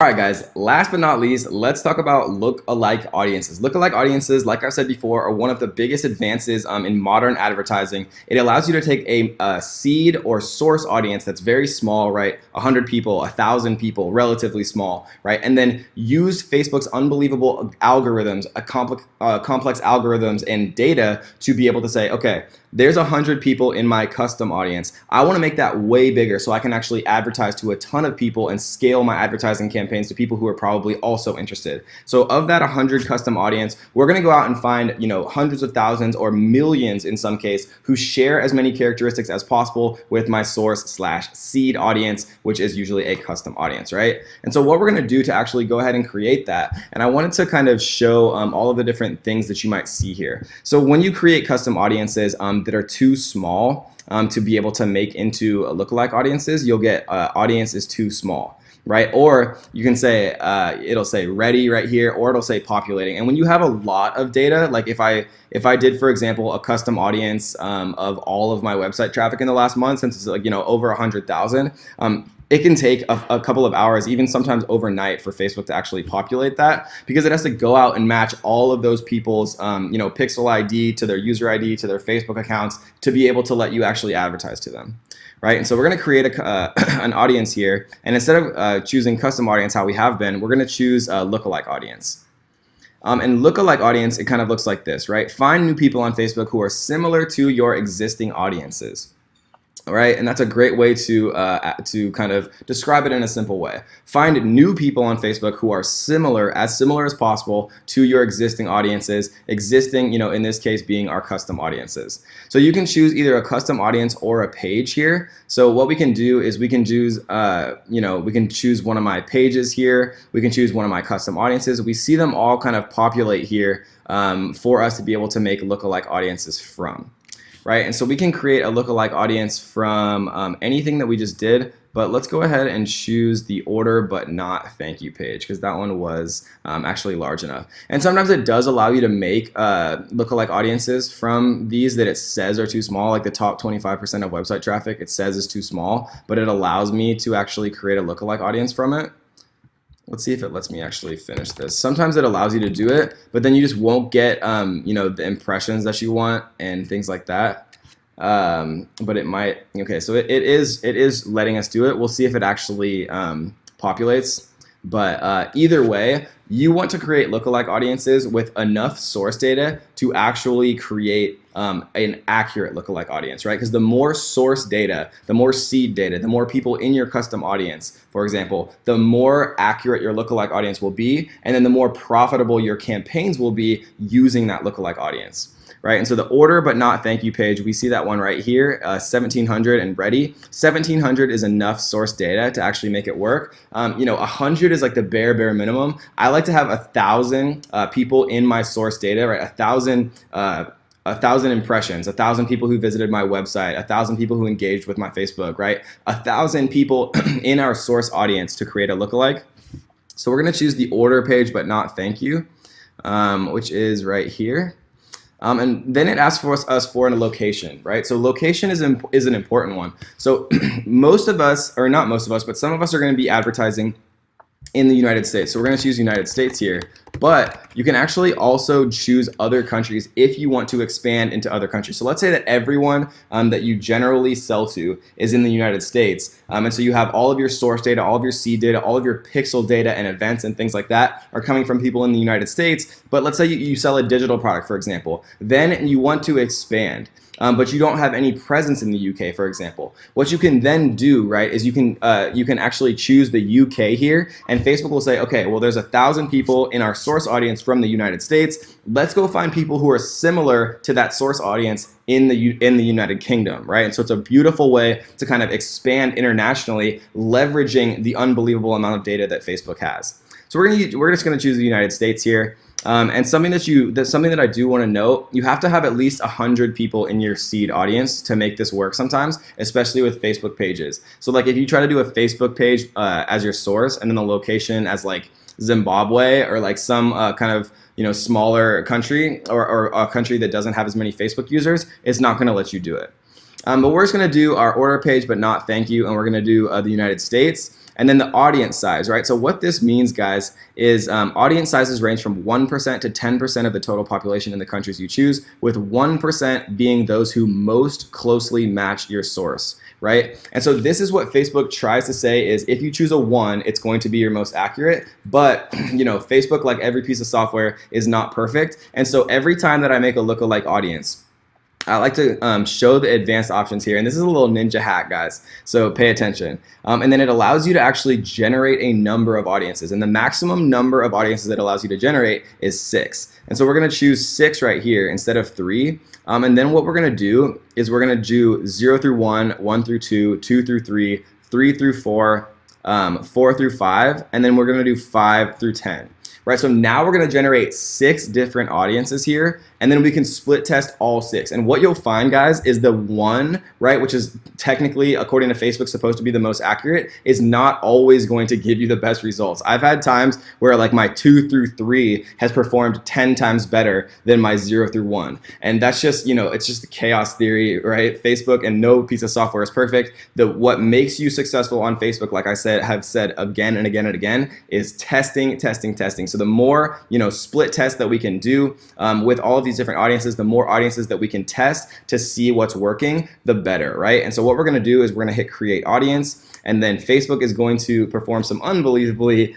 All right, guys, last but not least, let's talk about lookalike audiences. Lookalike audiences, like I said before, are one of the biggest advances in modern advertising. It allows you to take a seed or source audience that's very small, right? 100 people, 1,000 people, relatively small, right? And then use Facebook's unbelievable algorithms, complex algorithms and data to be able to say, okay, there's 100 people in my custom audience. I want to make that way bigger so I can actually advertise to a ton of people and scale my advertising campaigns to people who are probably also interested. So of that 100 custom audience, we're going to go out and find, hundreds of thousands or millions in some case who share as many characteristics as possible with my source/seed audience, which is usually a custom audience, right? And so what we're going to do to actually go ahead and create that, and I wanted to kind of show all of the different things that you might see here. So when you create custom audiences that are too small to be able to make into lookalike audiences, you'll get audience is too small, right? Or you can say, it'll say ready right here, or it'll say populating. And when you have a lot of data, like if I did, for example, a custom audience of all of my website traffic in the last month, since it's like, over 100,000, it can take a couple of hours, even sometimes overnight, for Facebook to actually populate that, because it has to go out and match all of those people's pixel ID to their user ID to their Facebook accounts to be able to let you actually advertise to them. Right? And so we're going to create an audience here, and instead of choosing custom audience how we have been, we're going to choose a lookalike audience. And lookalike audience, it kind of looks like this, right? Find new people on Facebook who are similar to your existing audiences. All right, and that's a great way to kind of describe it in a simple way. Find new people on Facebook who are similar as possible to your existing audiences. Existing, in this case, being our custom audiences. So you can choose either a custom audience or a page here. So what we can do is we can choose, we can choose one of my pages here. We can choose one of my custom audiences. We see them all kind of populate here for us to be able to make lookalike audiences from. Right, and so we can create a lookalike audience from anything that we just did, but let's go ahead and choose the order but not thank you page, because that one was actually large enough. And sometimes it does allow you to make lookalike audiences from these that it says are too small, like the top 25% of website traffic it says is too small, but it allows me to actually create a lookalike audience from it. Let's see if it lets me actually finish this. Sometimes it allows you to do it, but then you just won't get, the impressions that you want and things like that. But it might. Okay, so it is letting us do it. We'll see if it actually populates. But either way, you want to create lookalike audiences with enough source data to actually create an accurate lookalike audience, right? Because the more source data, the more seed data, the more people in your custom audience, for example, the more accurate your lookalike audience will be, and then the more profitable your campaigns will be using that lookalike audience. Right, and so the order but not thank you page, we see that one right here, 1,700 and ready. 1,700 is enough source data to actually make it work. 100 is like the bare minimum. I like to have 1,000 people in my source data, right? 1,000 impressions, 1,000 people who visited my website, 1,000 people who engaged with my Facebook, right? 1,000 people in our source audience to create a lookalike. So we're going to choose the order page but not thank you, which is right here. And then it asks for us for a location, right? So location is an important one. So most of us, or not most of us, but some of us are going to be advertising in the United States. So we're going to choose United States here, but you can actually also choose other countries if you want to expand into other countries. So let's say that everyone that you generally sell to is in the United States. And so you have all of your source data, all of your seed data, all of your pixel data and events and things like that are coming from people in the United States. But let's say you sell a digital product, for example, then you want to expand. But you don't have any presence in the UK, for example. What you can then do, right, is you can actually choose the UK here, and Facebook will say, okay, well, there's 1,000 people in our source audience from the United States. Let's go find people who are similar to that source audience in the United Kingdom, right? And so it's a beautiful way to kind of expand internationally, leveraging the unbelievable amount of data that Facebook has. So we're just going to choose the United States here. And something that I do want to note, you have to have at least 100 people in your seed audience to make this work sometimes, especially with Facebook pages. So like if you try to do a Facebook page as your source and then the location as like Zimbabwe or like some kind of smaller country or a country that doesn't have as many Facebook users, it's not going to let you do it. But we're just going to do our order page but not thank you, and we're going to do the United States. And then the audience size, right? So what this means, guys, is audience sizes range from 1% to 10% of the total population in the countries you choose, with 1% being those who most closely match your source, right? And so this is what Facebook tries to say is if you choose a 1, it's going to be your most accurate. But Facebook, like every piece of software, is not perfect. And so every time that I make a lookalike audience, I like to show the advanced options here, and this is a little ninja hack, guys, so pay attention. And then it allows you to actually generate a number of audiences, and the maximum number of audiences it allows you to generate is 6. And so we're going to choose 6 right here instead of 3. And then what we're going to do is we're going to do 0 through 1, 1 through 2, 2 through 3, 3 through 4, 4 through 5, and then we're going to do 5 through 10. Right, so now we're going to generate 6 different audiences here, and then we can split test all 6. And what you'll find, guys, is the 1, right, which is technically, according to Facebook, supposed to be the most accurate, is not always going to give you the best results. I've had times where like my 2 through 3 has performed 10 times better than my 0 through 1. And that's just, it's just the chaos theory, right? Facebook, and no piece of software is perfect. What makes you successful on Facebook, like I have said again and again and again, is testing, testing, testing. So the more split tests that we can do with all of these different audiences, the more audiences that we can test to see what's working, the better, right? And so what we're going to do is we're going to hit create audience, and then Facebook is going to perform some unbelievably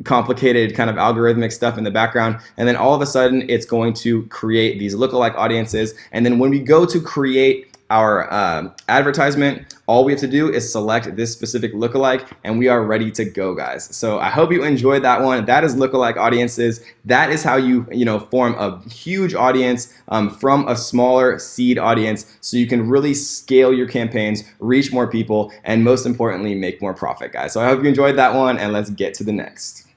complicated kind of algorithmic stuff in the background, and then all of a sudden it's going to create these lookalike audiences. And then when we go to create our advertisement, all we have to do is select this specific lookalike, and we are ready to go, guys. So I hope you enjoyed that one. That is lookalike audiences. That is how you form a huge audience from a smaller seed audience, so you can really scale your campaigns, reach more people, and most importantly, make more profit, guys. So I hope you enjoyed that one, and let's get to the next.